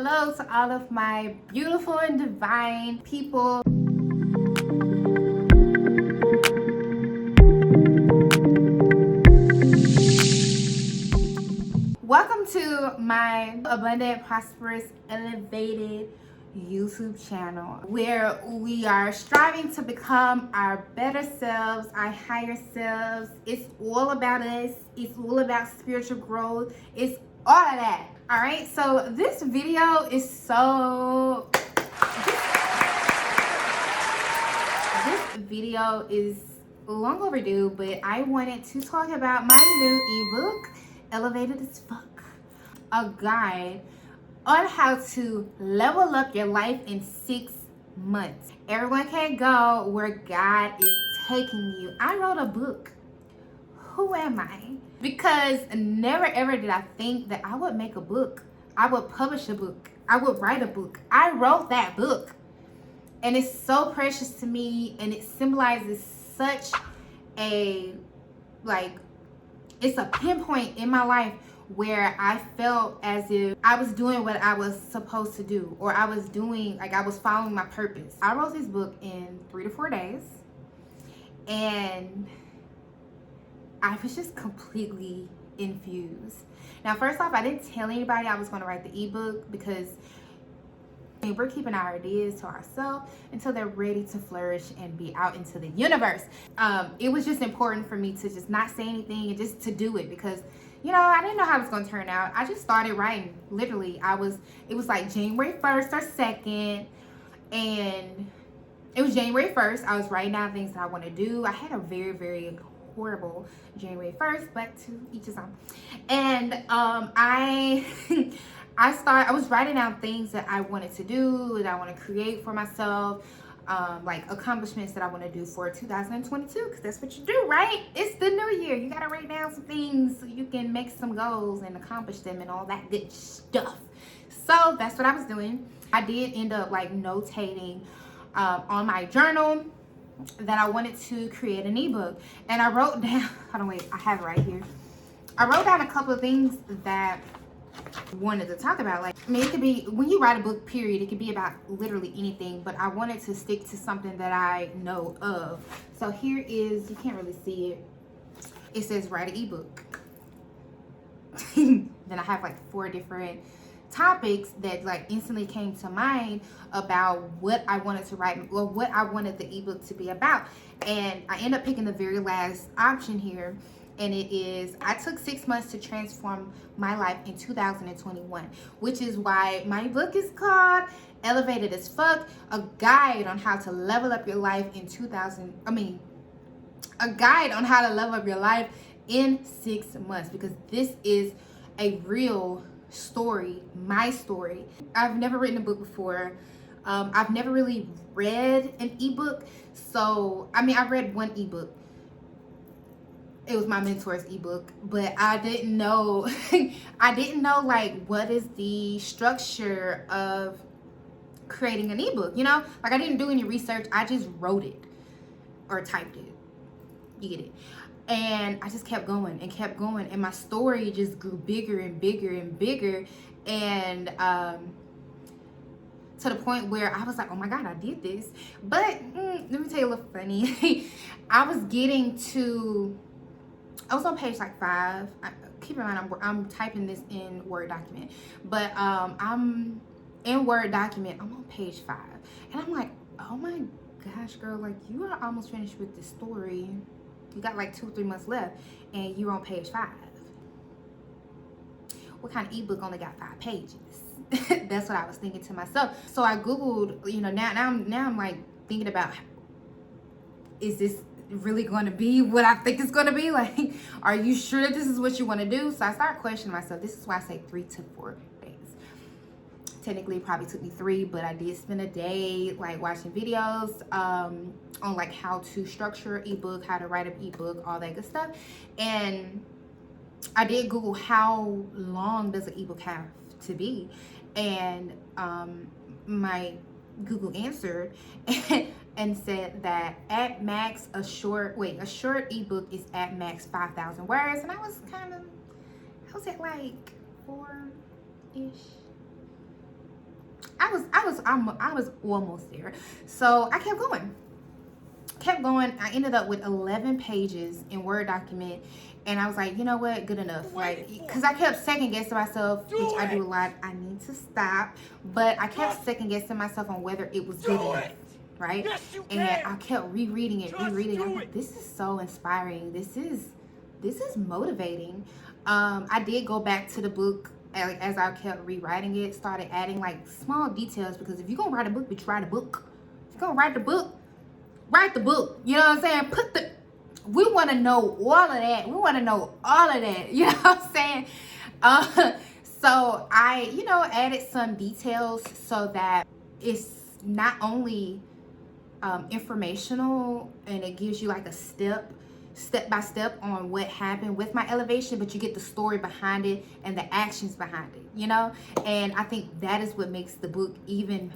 Hello to all of my beautiful and divine people. Welcome to my abundant, prosperous, elevated YouTube channel where we are striving to become our better selves, our higher selves. It's all about us. It's all about spiritual growth. It's all of that. All right. So this video is this video is long overdue, but I wanted to talk about my new ebook, Elevated as Fuck, a guide on how to level up your life in 6 months. Everyone can't go where God is taking you. I wrote a book. Who am I? Because never ever did I think that I would make a book. I would publish a book. I would write a book. I wrote that book. And it's so precious to me, and it symbolizes such a, it's a pinpoint in my life where I felt as if I was doing what I was supposed to do, or I was doing, I was following my purpose. I wrote this book in 3 to 4 days, and I was just completely infused. Now, first off, I didn't tell anybody I was going to write the ebook because we're keeping our ideas to ourselves until they're ready to flourish and be out into the universe. It was just important for me to just not say anything and just to do it because, you know, I didn't know how it was going to turn out. I just started writing. Literally, it was like January 1st or 2nd, and it was January 1st. I was writing down things that I want to do. I had a very, very horrible January 1st, but to each his own. And I was writing down things that I wanted to do, that I want to create for myself, like accomplishments that I want to do for 2022, because that's what you do, right? It's the new year. You got to write down some things so you can make some goals and accomplish them and all that good stuff. So that's what I was doing. I did end up notating on my journal that I wanted to create an ebook, and I wrote down, hold on, wait, I have it right here. I wrote down a couple of things that I wanted to talk about. It could be, when you write a book, period, it could be about literally anything, but I wanted to stick to something that I know of. So here is, you can't really see it. It says write an ebook. Then I have 4 different topics that instantly came to mind about what I wanted to write or what I wanted the ebook to be about. And I end up picking the very last option here, and it is, I took 6 months to transform my life in 2021, which is why my book is called Elevated as Fuck, a guide on how to level up your life in a guide on how to level up your life in 6 months, because this is a real story, my story. I've never written a book before. I've never really read an ebook. So, I read one ebook. It was my mentor's ebook, but I didn't know, what is the structure of creating an ebook, you know? I didn't do any research. I just wrote it or typed it. You get it? And I just kept going and kept going, and my story just grew bigger and bigger and bigger, and to the point where I was like, oh my God, I did this. But let me tell you a little funny. I was on page 5. Keep in mind, I'm typing this in Word document, but I'm in Word document. I'm on page 5, and I'm like, oh my gosh, girl, you are almost finished with this story. You got 2 or 3 months left, and you're on page 5. What kind of ebook only got 5 pages? That's what I was thinking to myself. So I Googled, now I'm thinking about, is this really going to be what I think it's going to be? Are you sure that this is what you want to do? So I started questioning myself. This is why I say 3 to 4 days. Technically, it probably took me 3, but I did spend a day watching videos on how to structure an ebook, how to write an ebook, all that good stuff. And I did Google how long does an ebook have to be, and my Google answered and said that at max a short ebook is at max 5,000 words, and I was at 4-ish. I was almost there. So I kept going. I ended up with 11 pages in Word document, and I was like, you know what, good enough. Like, because I kept second guessing myself, which I do a lot. I need to stop, but I kept second guessing myself on whether it was good enough, right? And I kept rereading it. I'm like, this is so inspiring. This is motivating. I did go back to the book as I kept rewriting it, started adding like small details, because if you're gonna write a book, bitch, write a book. If you're gonna write the book, write the book. You know what I'm saying? We want to know all of that. We want to know all of that. You know what I'm saying? So I, added some details so that it's not only informational, and it gives you like a step by step on what happened with my elevation, but you get the story behind it and the actions behind it, and I think that is what makes the book even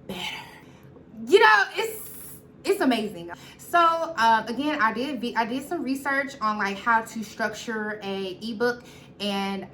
better. It's amazing. So again, I did some research on like how to structure a ebook, and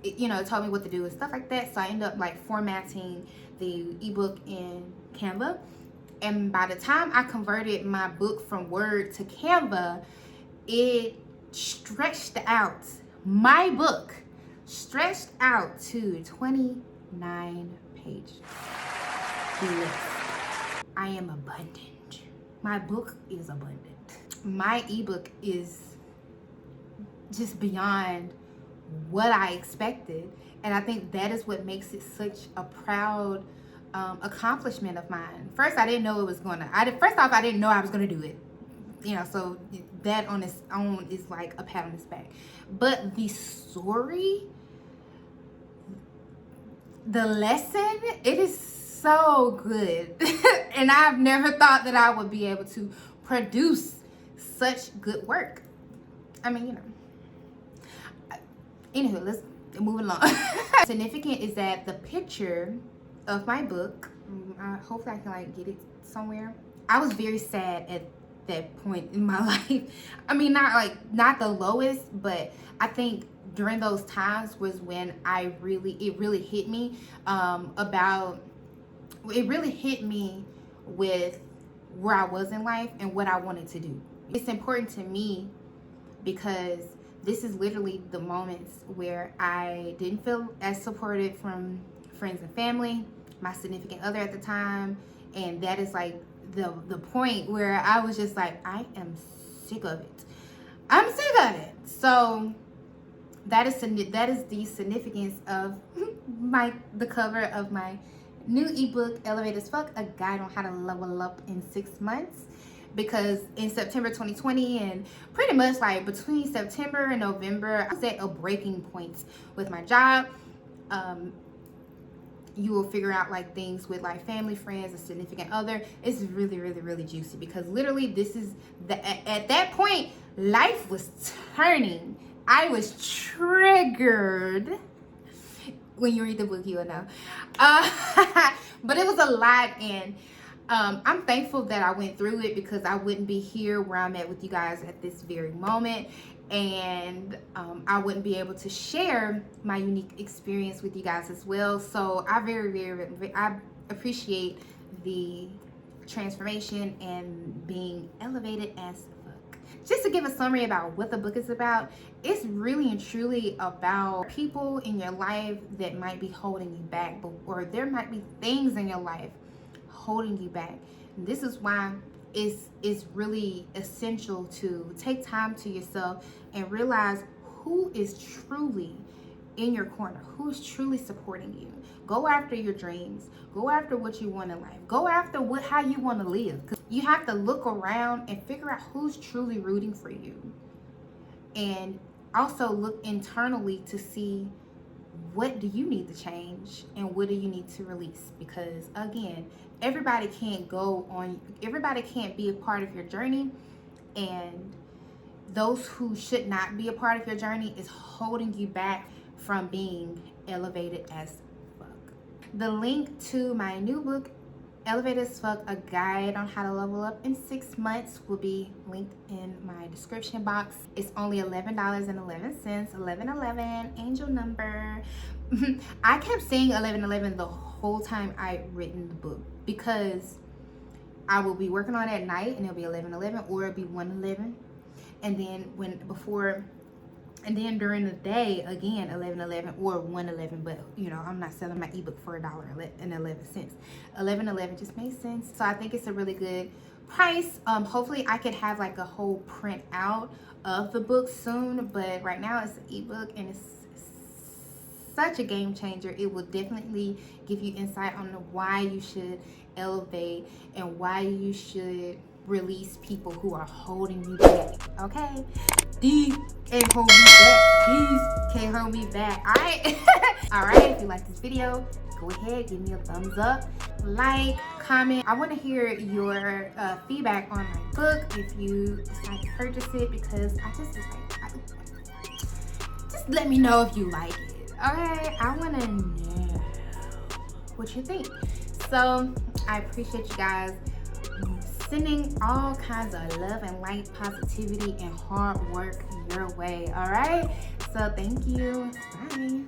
it told me what to do and stuff like that. So I ended up like formatting the ebook in Canva, and by the time I converted my book from Word to Canva, it stretched out. My book stretched out to 29 pages. Yes. I am abundant. My book is abundant. My ebook is just beyond what I expected, and I think that is what makes it such a proud accomplishment of mine. First, I didn't know it was gonna. First off, I didn't know I was gonna do it. So that on its own is like a pat on its back. But the story, the lesson, it is so good. And I've never thought that I would be able to produce such good work. I mean, anywho, let's move along. Significant is that the picture of my book, hopefully I can like get it somewhere. I was very sad at that point in my life. I mean, not the lowest, but I think during those times was when it really hit me with where I was in life and what I wanted to do. It's important to me because this is literally the moments where I didn't feel as supported from friends and family, my significant other at the time, and that is like the point where I was just like, I am sick of it. I'm sick of it. So that is the significance of the cover of my new ebook, Elevate as Fuck, a guide on how to level up in 6 months. Because in September 2020 and pretty much like between September and November, I was at a breaking point with my job. You will figure out like things with like family, friends, a significant other. It's really, really, really juicy, because literally this is at that point, life was turning. I was triggered. When you read the book, you will know. But it was a lot, and I'm thankful that I went through it, because I wouldn't be here where I'm at with you guys at this very moment, and I wouldn't be able to share my unique experience with you guys as well. So I I appreciate the transformation and being elevated as fuck. Just to give a summary about what the book is about, it's really and truly about people in your life that might be holding you back, or there might be things in your life holding you back. And this is why it's really essential to take time to yourself and realize who is truly in your corner, who is truly supporting you. Go after your dreams. Go after what you want in life. Go after how you want to live. 'Cause you have to look around and figure out who's truly rooting for you. And also look internally to see, what do you need to change and what do you need to release? Because again, everybody can't be a part of your journey, and those who should not be a part of your journey is holding you back from being elevated as fuck. The link to my new book, Elevate as Fuck, a guide on how to level up in 6 months, will be linked in my description box. It's only $11.11, 1111, angel number. I kept saying 1111 the whole time I've written the book, because I will be working on it at night and it'll be 11:11, or it'll be 1:11, and then during the day again 11:11 or 1:11. But you know, I'm not selling my ebook for $1.11. 11:11 just makes sense. So I think it's a really good price. Hopefully I could have like a whole print out of the book soon, but right now it's an ebook, and it's such a game changer. It will definitely give you insight on why you should elevate and why you should release people who are holding you back. Okay, these can't hold me back. These can't hold me back. All right. All right, if you like this video, go ahead, give me a thumbs up, like, comment. I want to hear your feedback on my book if you decide to purchase it, because I just just let me know if you like it. Okay, I want to know what you think. So I appreciate you guys sending all kinds of love and light, positivity, and hard work your way. All right, so thank you. Bye.